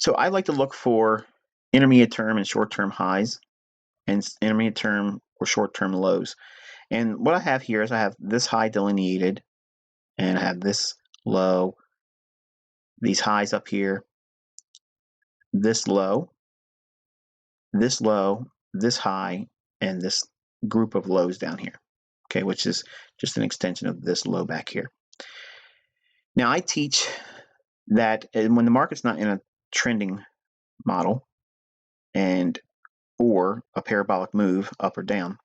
So I like to look for intermediate term and short term highs and intermediate term or short term lows. And what I have here is I have this high delineated and I have this low, these highs up here, this low, this low, this high, and this group of lows down here, okay, which is just an extension of this low back here. Now I teach that when the market's not in a trending model and or a parabolic move up or down,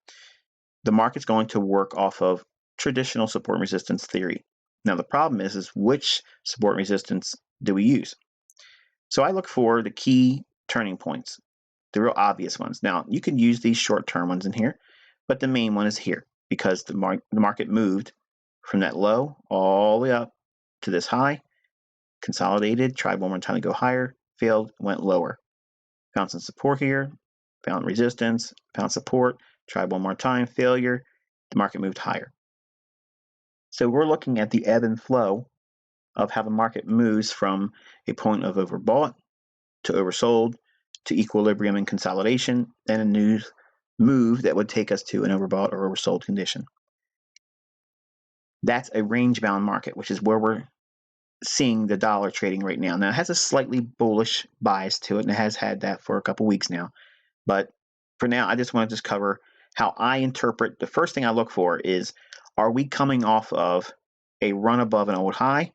the market's going to work off of traditional support and resistance theory. Now the problem is which support and resistance do we use? So I look for the key turning points, the real obvious ones. Now you can use these short-term ones in here, but the main one is here because the market moved from that low all the way up to this high, consolidated, tried one more time to go higher, failed, went lower. Found some support here, found resistance, found support, tried one more time, failure, the market moved higher. So we're looking at the ebb and flow of how the market moves from a point of overbought to oversold to equilibrium and consolidation, and a new move that would take us to an overbought or oversold condition. That's a range-bound market, which is where we're seeing the dollar trading right now. Now, it has a slightly bullish bias to it, and it has had that for a couple weeks now. But for now, I just want to just cover how I interpret. The first thing I look for is, are we coming off of a run above an old high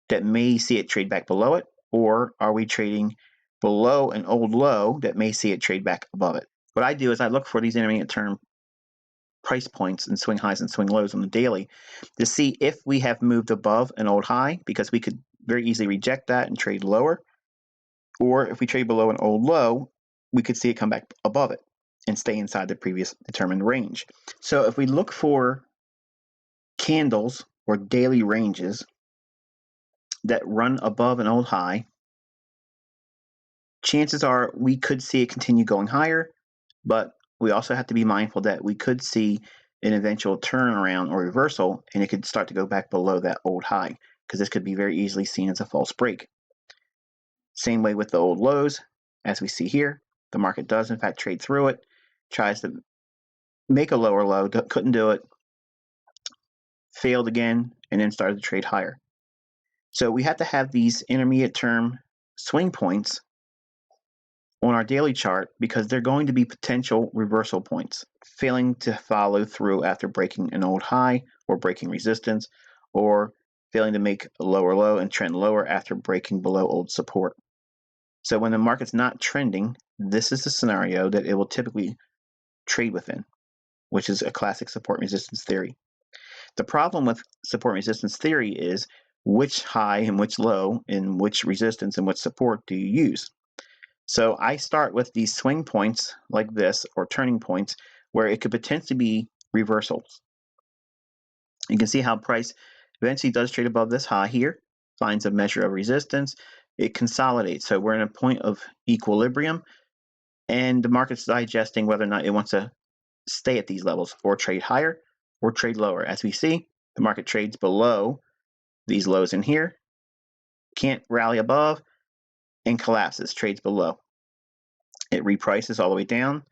that may see it trade back below it, or are we trading below an old low that may see it trade back above it? What I do is I look for these intermediate term price points and swing highs and swing lows on the daily to see if we have moved above an old high, because we could very easily reject that and trade lower, or if we trade below an old low, we could see it come back above it and stay inside the previous determined range. So if we look for candles or daily ranges that run above an old high, chances are we could see it continue going higher, but we also have to be mindful that we could see an eventual turnaround or reversal, and it could start to go back below that old high, because this could be very easily seen as a false break. Same way with the old lows, as we see here, the market does in fact trade through it, tries to make a lower low, couldn't do it, failed again, and then started to trade higher. So we have to have these intermediate term swing points on our daily chart, because they're going to be potential reversal points, failing to follow through after breaking an old high or breaking resistance, or failing to make a lower low and trend lower after breaking below old support. So when the market's not trending, this is the scenario that it will typically trade within, which is a classic support resistance theory. The problem with support resistance theory is which high and which low and which resistance and which support do you use? So I start with these swing points like this, or turning points, where it could potentially be reversals. You can see how price eventually does trade above this high here, finds a measure of resistance, it consolidates. So we're in a point of equilibrium, and the market's digesting whether or not it wants to stay at these levels or trade higher or trade lower. As we see, the market trades below these lows in here, can't rally above, and collapses, trades below. It reprices all the way down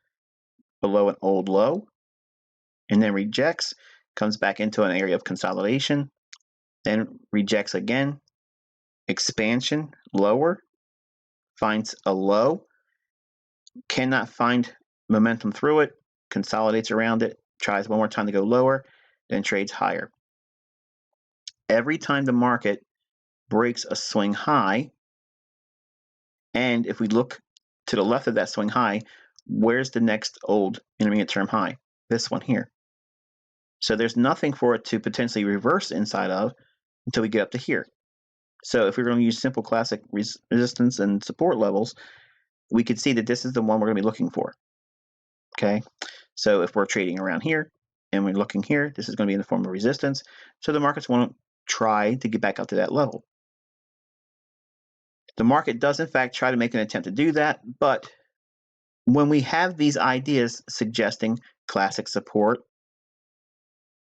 below an old low, and then rejects, comes back into an area of consolidation, then rejects again, expansion, lower, finds a low, cannot find momentum through it, consolidates around it, tries one more time to go lower, then trades higher. Every time the market breaks a swing high, and if we look to the left of that swing high, where's the next old intermediate term high? This one here. So there's nothing for it to potentially reverse inside of until we get up to here. So if we're going to use simple classic resistance and support levels, we could see that this is the one we're going to be looking for. Okay, so if we're trading around here and we're looking here, this is going to be in the form of resistance. So the markets want to try to get back up to that level. The market does in fact try to make an attempt to do that, but when we have these ideas suggesting classic support,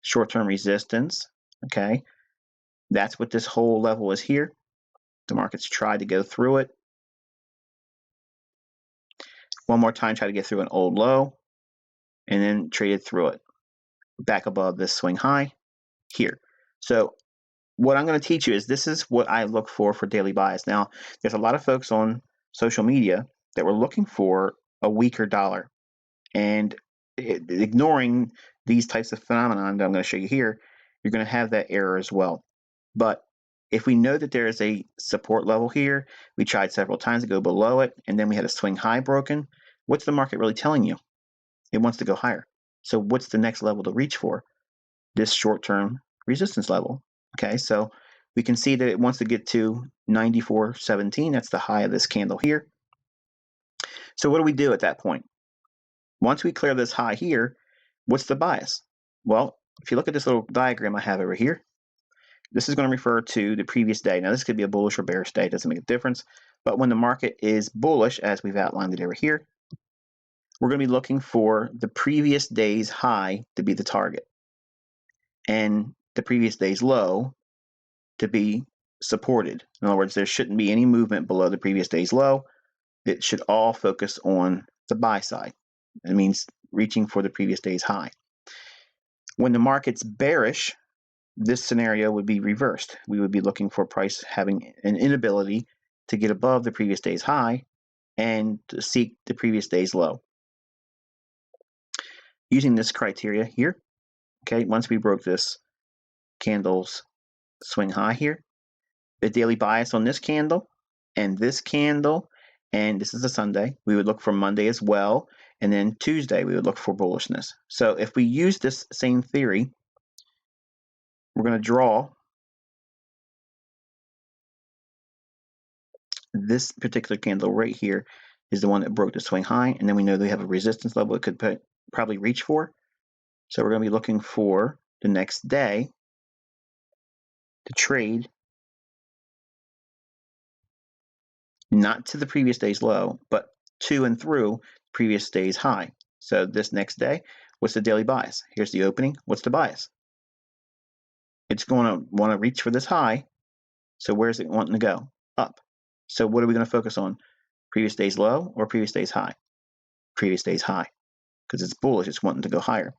short-term resistance, okay, that's what this whole level is here. The market's tried to go through it, One more time, try to get through an old low, and then traded through it back above this swing high here. So what I'm going to teach you is this is what I look for daily buys. Now, there's a lot of folks on social media that were looking for a weaker dollar, and ignoring these types of phenomena that I'm going to show you here, you're going to have that error as well. But if we know that there is a support level here, we tried several times to go below it, and then we had a swing high broken, what's the market really telling you? It wants to go higher. So what's the next level to reach for? This short-term resistance level. Okay, so we can see that it wants to get to 94.17. That's the high of this candle here. So what do we do at that point? Once we clear this high here, what's the bias? Well, if you look at this little diagram I have over here, this is going to refer to the previous day. Now, this could be a bullish or bearish day. It doesn't make a difference. But when the market is bullish, as we've outlined it over here, we're going to be looking for the previous day's high to be the target and the previous day's low to be supported. In other words, there shouldn't be any movement below the previous day's low. It should all focus on the buy side. It means reaching for the previous day's high. When the market's bearish, this scenario would be reversed. We would be looking for price having an inability to get above the previous day's high and to seek the previous day's low. Using this criteria here, okay, once we broke this candle's swing high here, the daily bias on this candle, and this is a Sunday, we would look for Monday as well, and then Tuesday we would look for bullishness. So if we use this same theory, we're going to draw this particular candle right here is the one that broke the swing high, and then we know they have a resistance level it could probably reach for. So we're going to be looking for the next day to trade not to the previous day's low, but to and through previous day's high. So this next day, what's the daily bias? Here's the opening. What's the bias? It's going to want to reach for this high. So where's it wanting to go? Up. So what are we going to focus on? Previous day's low or previous day's high? Previous day's high, because it's bullish. It's wanting to go higher.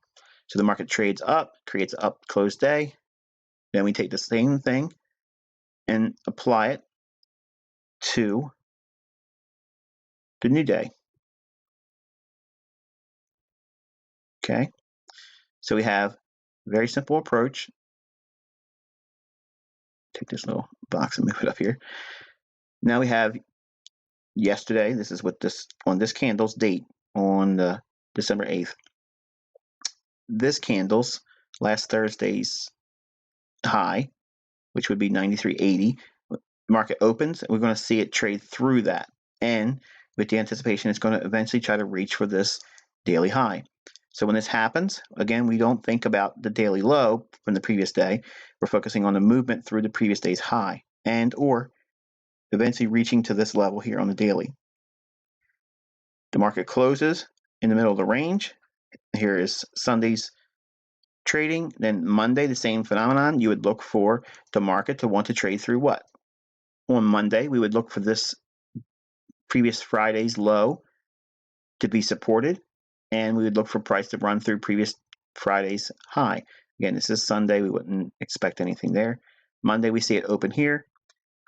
So the market trades up, creates an up close day. Then we take the same thing and apply it to the new day. Okay, so we have a very simple approach. Take this little box and move it up here. Now we have yesterday. This is what this on this candle's date on December 8th. This candle's last Thursday's high, which would be 93.80. Market opens, and we're going to see it trade through that. And with the anticipation, it's going to eventually try to reach for this daily high. So when this happens, again, we don't think about the daily low from the previous day. We're focusing on the movement through the previous day's high and or eventually reaching to this level here on the daily. The market closes in the middle of the range. Here is Sunday's trading. Then Monday, the same phenomenon. You would look for the market to want to trade through what? On Monday, we would look for this previous Friday's low to be supported, and we would look for price to run through previous Friday's high. Again, this is Sunday. We wouldn't expect anything there. Monday, we see it open here.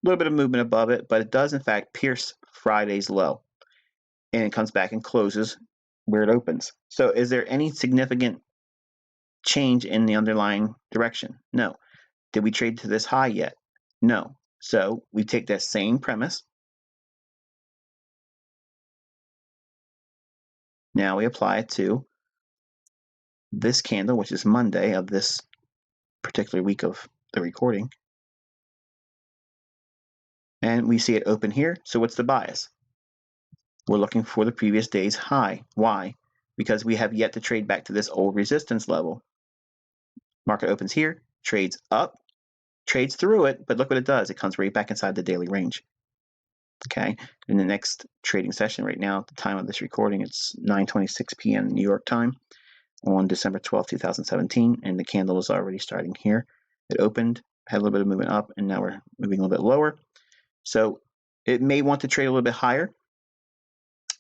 A little bit of movement above it, but it does, in fact, pierce Friday's low. And it comes back and closes where it opens. So is there any significant change in the underlying direction? No. Did we trade to this high yet? No. So we take that same premise. Now we apply it to this candle, which is Monday of this particular week of the recording. And we see it open here. So what's the bias? We're looking for the previous day's high. Why? Because we have yet to trade back to this old resistance level. Market opens here, trades up, trades through it, but look what it does. It comes right back inside the daily range. Okay, in the next trading session right now, at the time of this recording, it's 9:26 p.m. New York time on December 12, 2017, and the candle is already starting here. It opened, had a little bit of movement up, and now we're moving a little bit lower. So it may want to trade a little bit higher.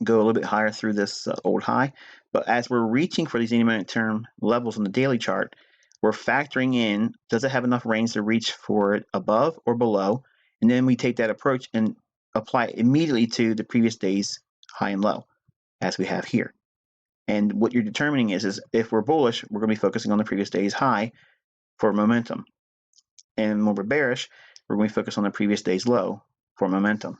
go a little bit higher through this old high. But as we're reaching for these intermediate term levels on the daily chart, we're factoring in, does it have enough range to reach for it above or below? And then we take that approach and apply it immediately to the previous day's high and low, as we have here. And what you're determining is if we're bullish, we're going to be focusing on the previous day's high for momentum. And when we're bearish, we're going to focus on the previous day's low for momentum.